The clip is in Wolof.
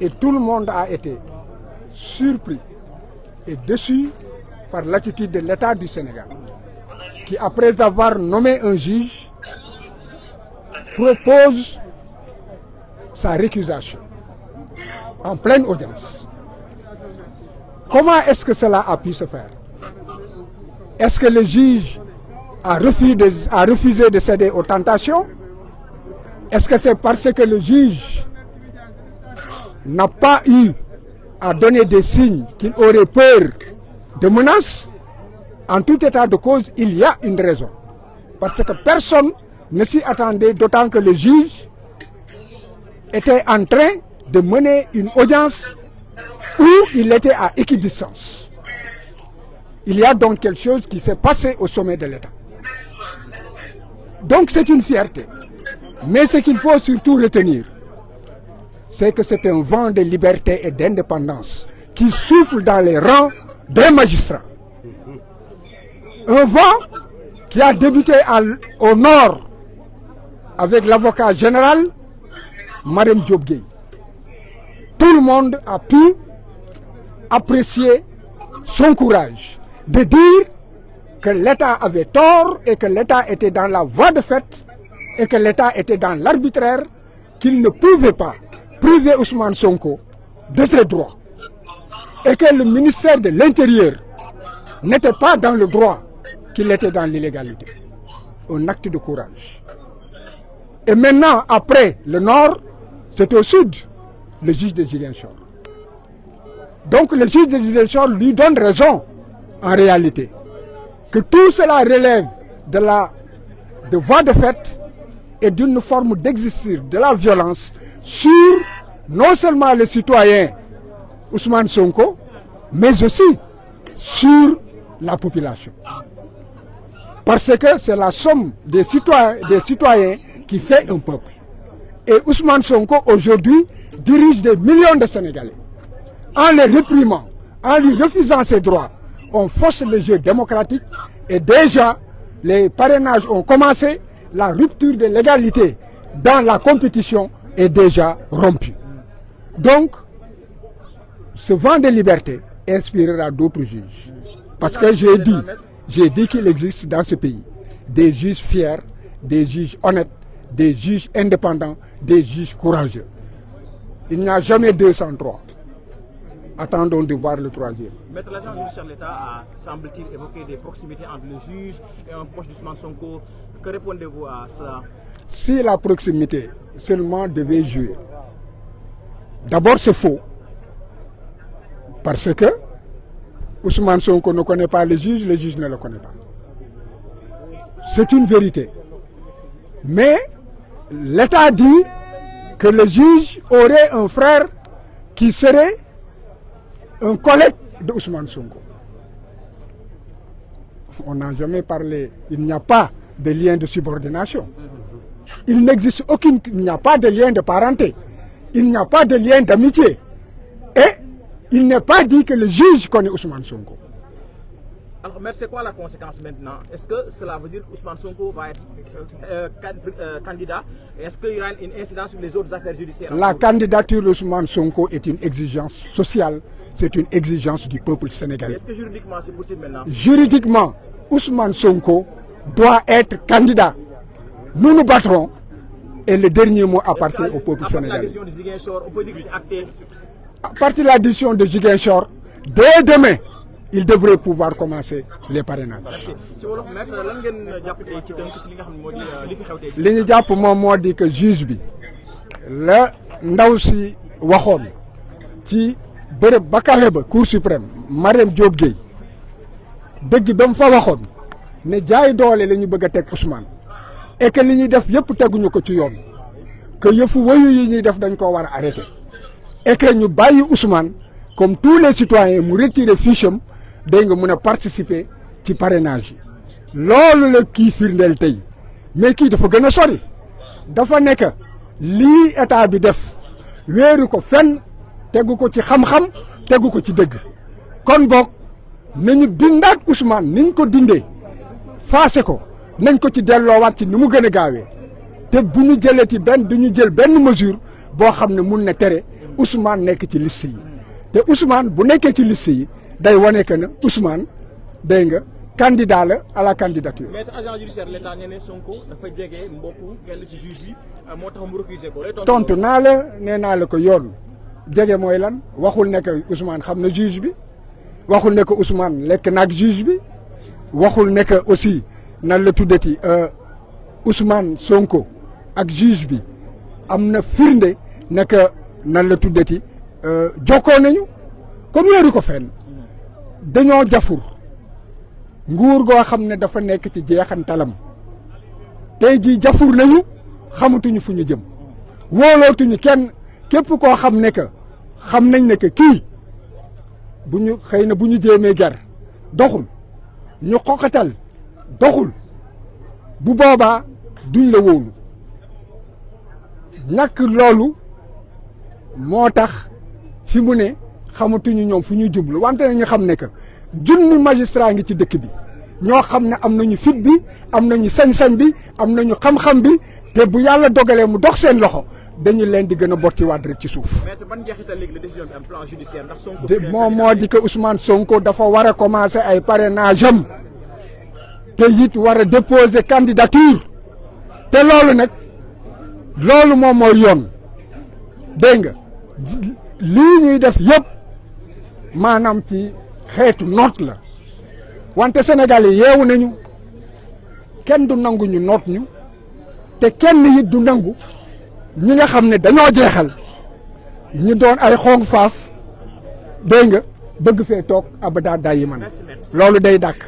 Et tout le monde a été surpris et déçu par l'attitude de l'État du Sénégal, qui, après avoir nommé un juge, propose sa récusation en pleine audience. Comment est-ce que cela a pu se faire? Est-ce que le juge a refusé de céder aux tentations? Est-ce que c'est parce que le juge n'a pas eu à donner des signes qu'il aurait peur de menaces? En tout état de cause, il y a une raison. Parce que personne ne s'y attendait, d'autant que le juge était en train de mener une audience où il était à équidistance. Il y a donc quelque chose qui s'est passé au sommet de l'État. Donc c'est une fierté. Mais ce qu'il faut surtout retenir, c'est que c'est un vent de liberté et d'indépendance qui souffle dans les rangs des magistrats. Un vent qui a débuté au nord avec l'avocat général Marème Diop Gueye. Tout le monde a pu apprécier son courage de dire que l'État avait tort et que l'État était dans la voie de fait et que l'État était dans l'arbitraire, qu'il ne pouvait pas priver Ousmane Sonko de ses droits et que le ministère de l'Intérieur n'était pas dans le droit, qu'il était dans l'illégalité. Un acte de courage. Et maintenant, après le nord, c'est au sud, le juge de Ziguinchor. Donc le juge de Ziguinchor lui donne raison, en réalité, que tout cela relève de voie de fait et d'une forme d'exercice de la violence sur non seulement le citoyen Ousmane Sonko, mais aussi sur la population. Parce que c'est la somme des citoyens qui fait un peuple. Et Ousmane Sonko, aujourd'hui, dirige des millions de Sénégalais. En les réprimant, en lui refusant ses droits, on force le jeu démocratique et déjà, les parrainages ont commencé, la rupture de l'égalité dans la compétition est déjà rompue. Donc, ce vent de liberté inspirera d'autres juges. Parce que j'ai dit qu'il existe dans ce pays des juges fiers, des juges honnêtes, des juges indépendants, des juges courageux. Il n'y a jamais 203. Attendons de voir le troisième. Maître l'agent judiciaire de l'État a, semble-t-il, évoqué des proximités entre le juge et un proche d'Ousmane Sonko. Que répondez-vous à cela? Si la proximité seulement devait jouer, d'abord c'est faux. Parce que Ousmane Sonko ne connaît pas le juge ne le connaît pas. C'est une vérité. Mais l'État dit que le juge aurait un frère qui serait un collègue de Ousmane Sonko. On n'a jamais parlé, il n'y a pas de lien de subordination. Il n'existe il n'y a pas de lien de parenté. Il n'y a pas de lien d'amitié. Et il n'est pas dit que le juge connaît Ousmane Sonko. Alors, mais c'est quoi la conséquence maintenant? Est-ce que cela veut dire qu'Ousmane Sonko va être candidat? Est-ce qu'il y aura une incidence sur les autres affaires judiciaires? La candidature d'Ousmane Sonko est une exigence sociale, c'est une exigence du peuple sénégalais. Est-ce que juridiquement c'est possible maintenant? Juridiquement, Ousmane Sonko doit être candidat. Nous nous battrons et le dernier mot appartient au peuple sénégalais. On peut dire que c'est acté. À partir de la décision de Ziguinchor, dès demain, il devrait pouvoir commencer les parrainages. li ñu jàpp moom moo di que juge bi la ndaw si waxoon ci bërëb ba kawe ba cour suprême Marème Diop Gueye dëgg ba mu fa waxoon ne jaay doole la ñu bëgg a teg Ousmane et que li ñuy def yëpp teguñu ko ci yoon que yëfu wayu yi ñuy def dañ ko war a arrêter et que ñu bàyyi Ousmane comme tous les citoyens mu retirer fiche am day nga mën a participer ci parrainage yi loolu la kii firndeel tey mais kii dafa gën a sori dafa nekk lii état bi def wéeru ko fenn tegu ko ci xam-xam tegu ko ci dëgg kon boog nañu dindaat Ousmane niñ ko dindee faase ko nañ ko ci delloowaat ci ni mu gën a gaawee te bu ñu jëlee ci du ñu jël benn mesure boo xam ne mun na tere Ousmane nekk ci liste yi te Ousmane bu nekkee ci liste yi day wane que ne Ousmane dégg nga candidat la à la candidature. maître agent judiciaire l'État nee na Sonko dafa jege mbokku kenn ci juge bi moo tax mu recusé ko. tontu naa la nee naa la ko yoon jege mooy lan waxul ne que Ousmane xam na juge bi waxul ne que Ousmane lekk naag juge bi waxul ne que aussi nan la tuddati Ousmane Sonko ak juge bi am na firnde ne que nan la tuddati jokkoo nañu comme yooyu ko fenn dañoo jafur nguur goo xam ne dafa nekk ci jeexantalam tey jii jafur nañu xamatuñu fu ñu jëm wóolootuñu kenn képp koo xam ne que xam nañ ne que kii bu ñu xëy na bu ñu jéemee jar doxul ñu xoqatal doxul bu boobaa duñ la wóolu ñàkk loolu moo tax fi mu ne xamatuñu ñoom fu ñuy jublu wante nañu xam ne que junni magistrat ngi ci dëkk bi ñoo xam ne am nañu fit bi am nañu sañ-sañ bi am nañu xam-xam bi te bu yàlla dogalee mu dox seen loxo dañu leen di gën a bottiwaat rek ci suuf. maître ban njeexital léegi la décision bi am plan judiciaire ndax Sonko. moom moo di que Ousmane Sonko dafa war a commencer ay parrainage am te it war a déposer candidature te loolu nag loolu moom mooy yoon dégg nga lii ñuy def yëpp maanaam ci xeetu noot la wante Sénégal yi yeewu nañu kenn du nangu ñu noot ñu te kenn it du nangu ñi nga xam ne dañoo jeexal ñu doon ay xong faaf dégg nga bëgg fee toog abada dayi man loolu day dàkk.